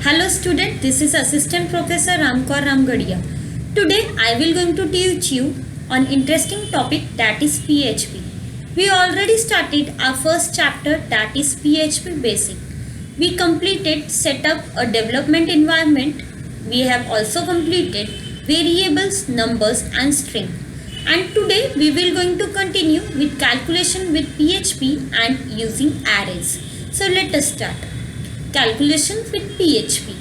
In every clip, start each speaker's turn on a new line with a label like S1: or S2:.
S1: Hello student, this is Assistant Professor Ramkaur Ramgadia. Today I will going to teach you on interesting topic that is PHP. We already started our first chapter that is PHP basic. We completed set up a development environment. We have also completed variables, numbers and string. And today we will going to continue with calculation with PHP and using arrays. So let us start. Calculation with PHP.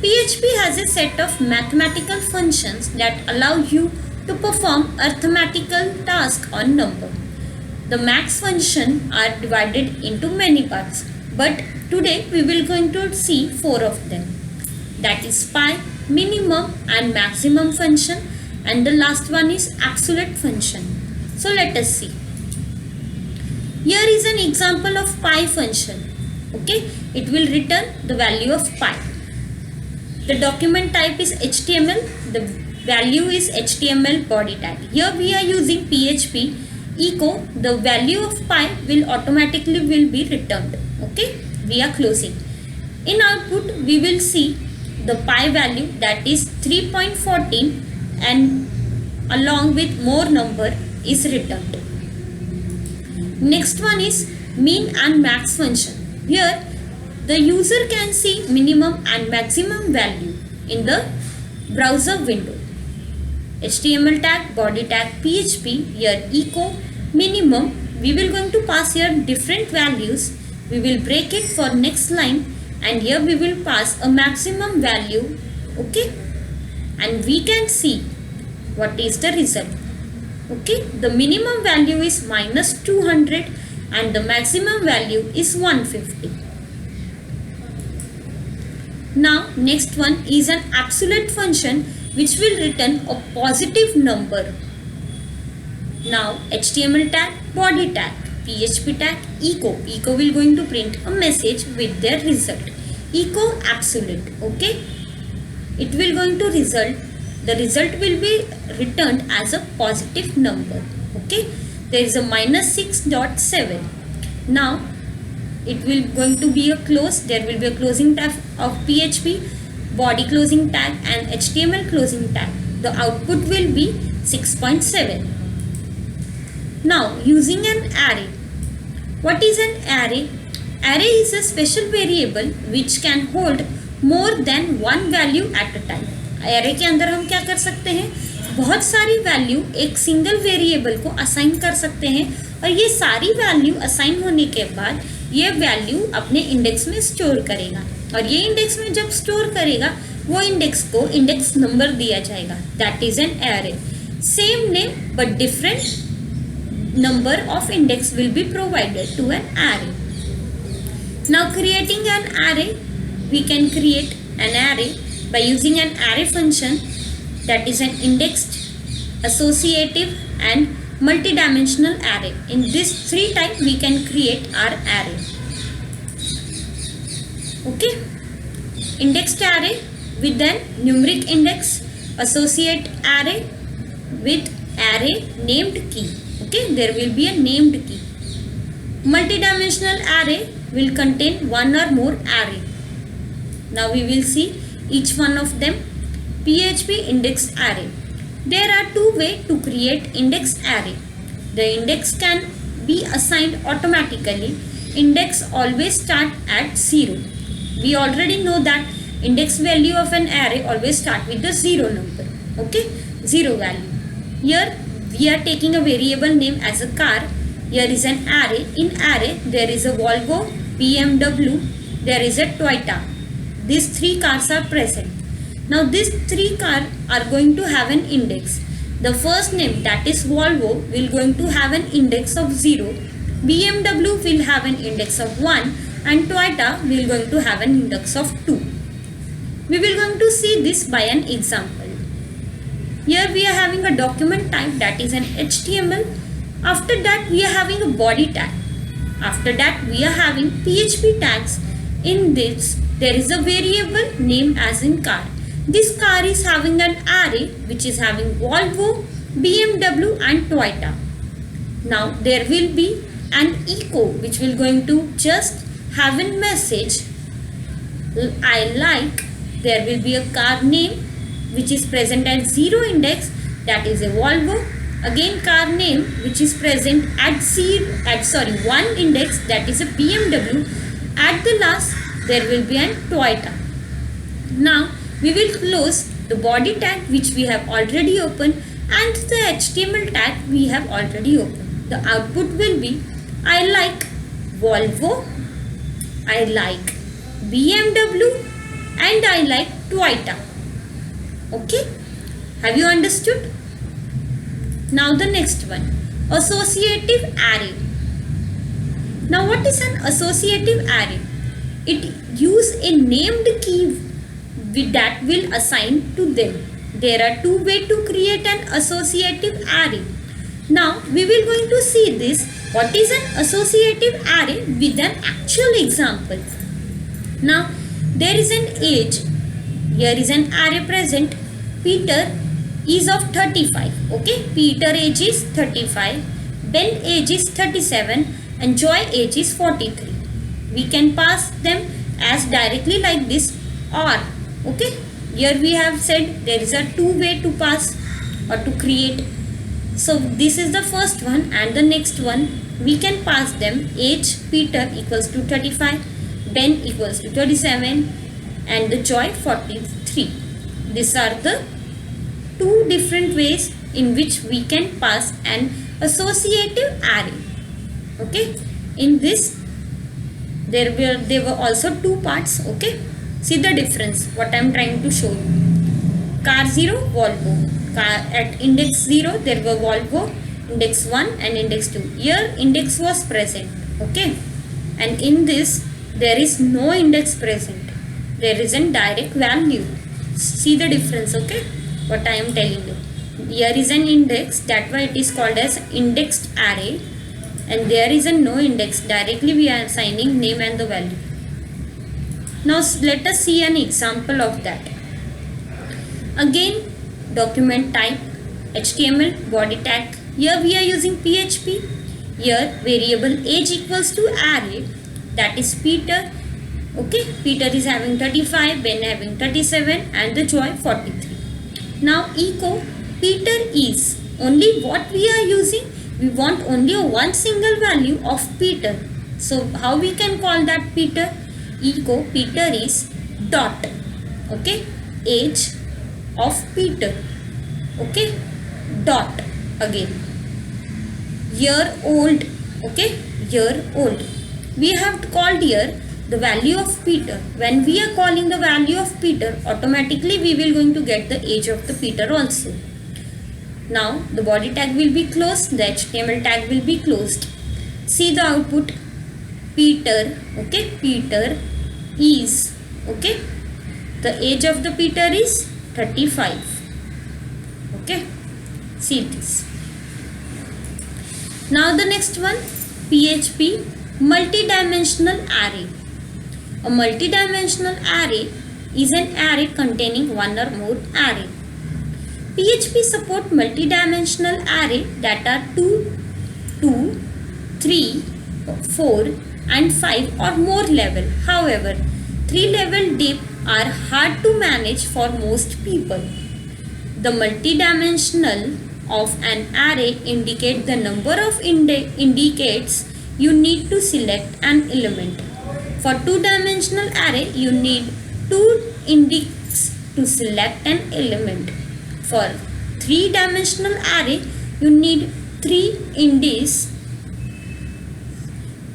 S1: PHP has a set of mathematical functions that allow you to perform arithmetical tasks on number. The max function are divided into many parts, but today we will going to see 4 of them. That is pi, minimum and maximum function, and the last one is absolute function. So let us see. Here is an example of pi function. Okay, it will return the value of pi. The document type is HTML. The value is HTML body tag. Here we are using PHP echo. The value of pi will automatically be returned. Okay, we are closing. In output we will see the pi value, that is 3.14, and along with more number is returned. Next one is min and max function. Here the user can see minimum and maximum value in the browser window. HTML tag, body tag, PHP, here echo, minimum. We will going to pass here different values. We will break it for next line, and here we will pass a maximum value. Okay, and we can see what is the result. Okay, the minimum value is minus 200 and the maximum value is 150. Now next one is an absolute function which will return a positive number. Now HTML tag, body tag, PHP tag, echo. Echo will going to print a message with their result. Echo absolute. Okay, it will going to result. The result will be returned as a positive number. Okay, there is a minus 6.7. Now it will going to be a close. There will be a closing tag of PHP, body closing tag and HTML closing tag. The output will be 6.7. Now using an array. What is an array? Array is a special variable which can hold more than one value at a time. array के अंदर हम क्या कर सकते हैं, बहुत सारी value एक सिंगल वेरिएबल को असाइन कर सकते हैं, और ये सारी वैल्यू असाइन होने के बाद ये वैल्यू अपने इंडेक्स में स्टोर करेगा, और ये इंडेक्स में जब स्टोर करेगा वो इंडेक्स को इंडेक्स नंबर दिया जाएगा. That is an array. Same name but different number of index will be provided to an array. Now creating an array, we can create an array by using an array function, that is an indexed, associative and multidimensional array. In this 3 type we can create our array. Okay, indexed array with an numeric index, associate array with array named key. Okay, there will be a named key. Multidimensional array will contain one or more array. Now we will see each one of them. PHP index array. There are 2 ways to create index array. The index can be assigned automatically. Index always start at 0. We already know that index value of an array always start with the 0 number. Okay, 0 value. Here we are taking a variable name as a car. Here is an array. In array there is a Volvo, BMW, there is a Toyota. These 3 cars are present. Now these 3 cars are going to have an index. The first name, that is Volvo, will going to have an index of 0. BMW will have an index of 1 and Toyota will going to have an index of 2. We will going to see this by an example. Here we are having a document type, that is an HTML. After that we are having a body tag. After that we are having PHP tags. In this there is a variable name as in car. This car is having an array which is having Volvo, BMW and Toyota. Now there will be an echo which will going to just have a message I like, there will be a car name which is present at 0 index, that is a Volvo. Again car name which is present at 1 index, that is a BMW. At the last there will be an Toyota. Now we will close the body tag which we have already opened and the HTML tag we have already opened. The output will be I like Volvo, I like BMW and I like Toyota. Okay, have you understood? Now the next one, associative array. Now what is an associative array? It uses a named key that will assign to them. There are two ways to create an associative array. Now we will going to see this, what is an associative array with an actual example. Now there is an age, here is an array present. Peter is of 35, okay, Peter age is 35, Ben age is 37 and Joy age is 43. We can pass them as directly like this or, okay, here we have said there is a two way to pass or to create. So this is the first one and the next one we can pass them. Age Peter equals to 35, Ben equals to 37 and the Joy 43. These are the two different ways in which we can pass an associative array. Okay, in this there were also two parts. Okay, see the difference what I am trying to show you. Car 0, Volvo. Car at index 0 there were Volvo, index 1 and index 2. Here index was present, okay, and in this there is no index present, there is a direct value. See the difference, okay, what I am telling you. Here is an index, that why it is called as indexed array, and there is a no index, directly we are assigning name and the value. Now let us see an example of that. Again document type HTML, body tag. Here we are using PHP. Here variable age equals to array, that is Peter. Okay, Peter is having 35, Ben having 37 and the Joy 43. Now echo Peter is, only what we are using, we want only one single value of Peter. So how we can call that Peter? Echo Peter is dot, okay, age of Peter, okay, dot again year old, okay, year old. We have called here the value of Peter. When we are calling the value of Peter, automatically we will going to get the age of the Peter also. Now the body tag will be closed, the HTML tag will be closed. See the output, Peter, okay, Peter is, okay, the age of the Peter is 35, okay, see this. Now the next one, PHP multidimensional array. A multidimensional array is an array containing one or more array. PHP support multidimensional array that are 2, 3, 4 and 5 or more level. However, 3 level deep are hard to manage for most people. The multidimensional of an array indicate the number of indicates you need to select an element. For 2-dimensional array, you need 2 indices to select an element. For 3-dimensional array, you need 3 indices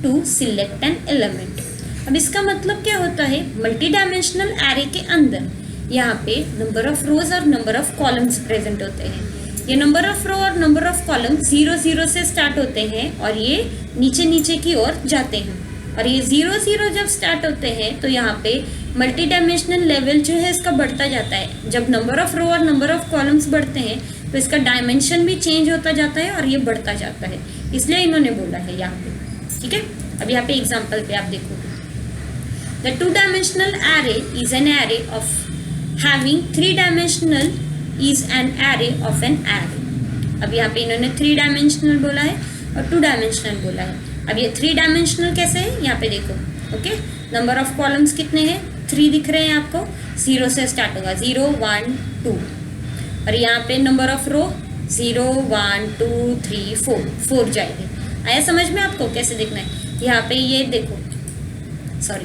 S1: to select an element. अब इसका मतलब क्या होता है, multi dimensional array के अंदर यहाँ पे नंबर ऑफ रोज और नंबर ऑफ कॉलम्स प्रेजेंट होते हैं. ये नंबर ऑफ रो और नंबर ऑफ कॉलम 0 0 से स्टार्ट होते हैं और ये नीचे नीचे की ओर जाते हैं. और ये 0 0 जब स्टार्ट होते हैं तो यहाँ पे मल्टी डायमेंशनल लेवल जो है इसका बढ़ता जाता है. जब नंबर ऑफ रो और नंबर ऑफ कॉलम्स बढ़ते हैं तो इसका डायमेंशन भी चेंज होता जाता है और ये बढ़ता जाता है. इसलिए इन्होंने बोला है यहाँ पे. ठीक है, अब यहाँ पे एग्जाम्पल पे आप देखोगे. The 2-dimensional array is an array of having 3-dimensional is an array of an array. अब यहाँ पे इन्होंने 3-dimensional बोला है और 2-dimensional बोला है. अब ये 3-dimensional कैसे है, यहाँ पे देखो. ओके, नंबर ऑफ कॉलम्स कितने हैं, 3 दिख रहे हैं आपको, 0 से स्टार्ट होगा, 0 1 2, और यहाँ पे नंबर ऑफ रो 0 1 2 3 4 जाएगी। आया समझ में आपको कैसे देखना है? यहाँ पे ये देखो, सॉरी,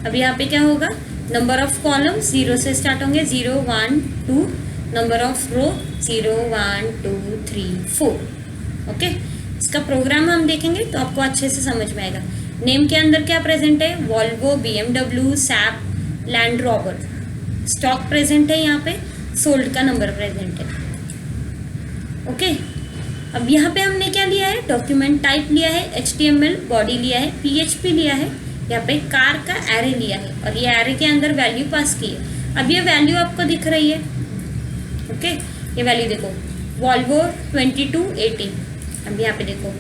S1: अब यहाँ पे क्या होगा, नंबर ऑफ कॉलम 0 से स्टार्ट होंगे, 0 1 2, नंबर ऑफ रो 0 1 2 3 4। ओके, इसका प्रोग्राम हम देखेंगे तो आपको अच्छे से समझ में आएगा। नेम के अंदर क्या प्रेजेंट है, Volvo, BMW, SAP, land rover. Stalk present है यहाँ पे, सोल्ड का नंबर प्रेजेंट है। ओके, अब यहाँ पे हमने क्या लिया है, डॉक्यूमेंट टाइप लिया है, HTML बॉडी लिया है, PHP लिया है, यहाँ पे कार का एरे लिया है, और ये एरे के अंदर वैल्यू पास की है। अब ये वैल्यू आपको दिख रही है। ओके, ये वैल्यू देखो, वॉल्वो 2218, अब यहाँ पे देखो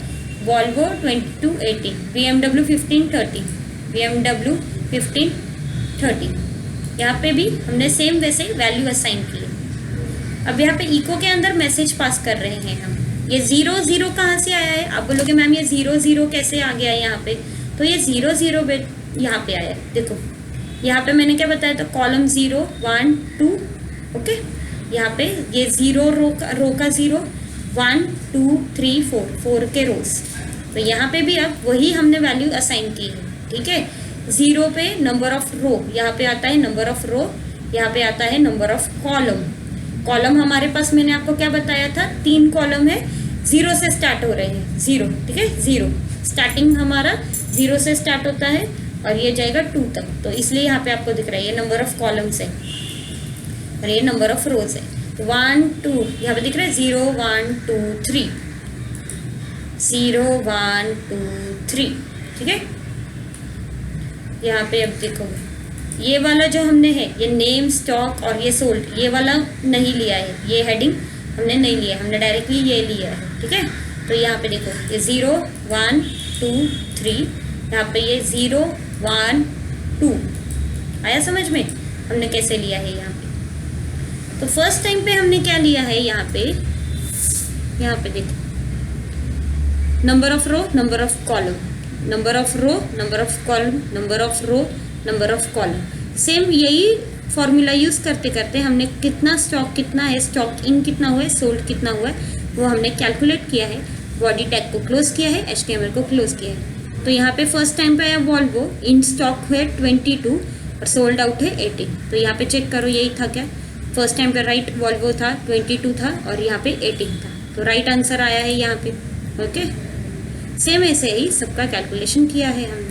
S1: वॉल्वो 2218, BMW 1530, BMW 1530, यहाँ पे भी हमने सेम वैसे वैल्यू असाइन की है। अब यहाँ पे इको के अंदर मैसेज पास कर रहे हैं हम। ये 0 0 कहाँ से आया है? आप बोलोगे मैम ये 0 0 कैसे आ गया है यहाँ पे? तो ये 0 0 यहाँ पे आया है। देखो यहाँ पे मैंने क्या बताया था, कॉलम 0 1 2। ओके, यहाँ पे ये 0 रो का 0 1 2 3 4 के रोज। तो यहाँ पे भी अब वही हमने वैल्यू असाइन की है। ठीक है, 0 पे नंबर ऑफ रो, यहाँ पे आता है नंबर ऑफ रो, यहाँ पे आता है नंबर ऑफ कॉलम। कॉलम हमारे पास मैंने आपको क्या बताया था, 3 कॉलम है, 0 से स्टार्ट हो रहे हैं, 0। ठीक है, 0 स्टार्टिंग हमारा 0 से स्टार्ट होता है और ये जाएगा 2 तक, तो इसलिए यहाँ पे आपको दिख रहा है ये नंबर ऑफ कॉलम्स है और ये नंबर ऑफ रोज है। 1 2 यहाँ पे दिख रहा है 0 1 2 3, 0 1 2 3। ठीक है, यहाँ पे अब देखो ये वाला जो हमने है, ये नेम, स्टॉक और ये सोल्ड, ये वाला नहीं लिया है, ये हेडिंग हमने नहीं लिया, हमने डायरेक्टली ये लिया है। ठीक है, तो यहाँ पे देखो ये 0 1 2 3, यहाँ पे ये 0 1 2। आया समझ में हमने कैसे लिया है यहाँ पे? तो फर्स्ट टाइम पे हमने क्या लिया है यहाँ पे देखो, number of row, number of column, number of row, number of column, number of row, number of column. Same यही फॉर्मूला यूज करते करते हमने कितना स्टॉक कितना है, स्टॉक इन कितना हुआ है, सोल्ड कितना हुआ है, वो हमने कैलकुलेट किया है। बॉडी टैग को क्लोज किया है, HTML को क्लोज किया है। तो यहाँ पे फर्स्ट टाइम पे आया वॉल्वो, इन स्टॉक हुए 22 और सोल्ड आउट है 18। तो यहाँ पे चेक करो यही था क्या, फर्स्ट टाइम पे राइट वॉल्वो था, 22 था और यहाँ पे 18 था, तो राइट आंसर आया है यहाँ पे। ओके, सेम ऐसे ही सबका कैलकुलेशन किया है हमने।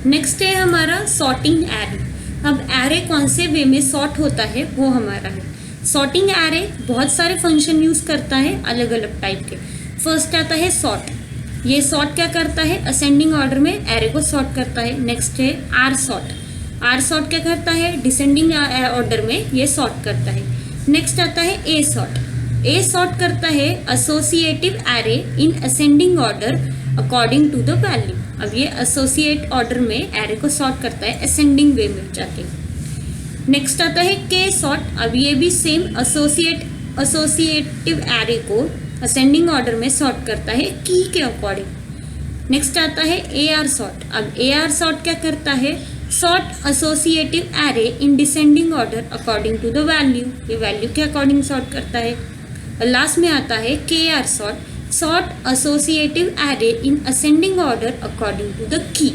S1: नेक्स्ट है हमारा सॉर्टिंग एरे। अब एरे कौन से वे में सॉर्ट होता है वो हमारा है। सॉर्टिंग एरे बहुत सारे फंक्शन यूज करता है अलग अलग टाइप के। फर्स्ट आता है सॉर्ट। ये सॉर्ट क्या करता है, असेंडिंग ऑर्डर में एरे को सॉर्ट करता है। नेक्स्ट है आर सॉर्ट। आर सॉर्ट क्या करता है, डिसेंडिंग ऑर्डर में ये सॉर्ट करता है। नेक्स्ट आता है ए सॉर्ट। ए सॉर्ट करता है associative array in ascending order according to the value. अब ये एसोसिएट ऑर्डर में एरे को सॉर्ट करता है असेंडिंग वे में जाके। नेक्स्ट आता है के सॉर्ट। अब ये भी सेम एसोसिएटिव एरे को असेंडिंग ऑर्डर में सॉर्ट करता है की के अकॉर्डिंग। नेक्स्ट आता है ए आर सॉर्ट। अब ए आर सॉर्ट क्या करता है, sort associative array in descending order according to the value. ये वैल्यू के अकॉर्डिंग सॉर्ट करता है। और लास्ट में आता है K R sort, sort associative array in ascending order according to the key.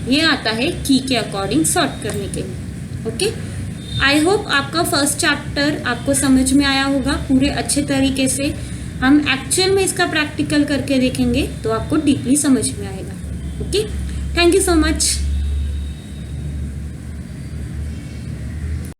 S1: ये आता है की के अकॉर्डिंग सॉर्ट करने के लिए। ओके, आई होप आपका फर्स्ट चैप्टर आपको समझ में आया होगा पूरे अच्छे तरीके से। हम एक्चुअल में इसका प्रैक्टिकल करके देखेंगे तो आपको डीपली समझ में आएगा। Okay, thank you so much.